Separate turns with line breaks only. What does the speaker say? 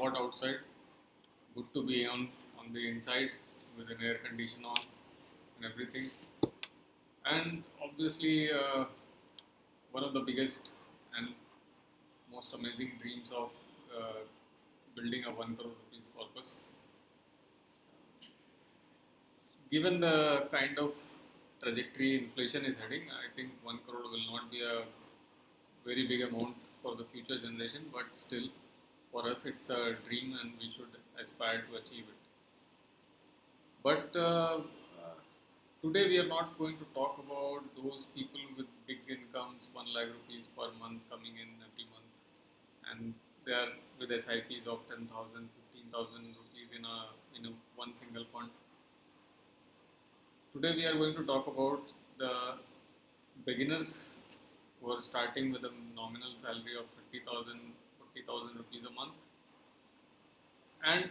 hot outside. Good to be on the inside with an air condition on and everything. And obviously, one of the biggest and most amazing dreams of uh, building a 1 crore rupees corpus. Given the kind of trajectory inflation is heading, I think 1 crore will not be a very big amount for the future generation, but still, for us, it's a dream and we should aspire to achieve it. But today we are not going to talk about those people with big incomes, 1 lakh rupees per month coming in every month, and they are with SIPs of 10,000, 15,000 rupees in a one single fund. Today we are going to talk about the beginners who are starting with a nominal salary of 30,000, 40,000 rupees a month, and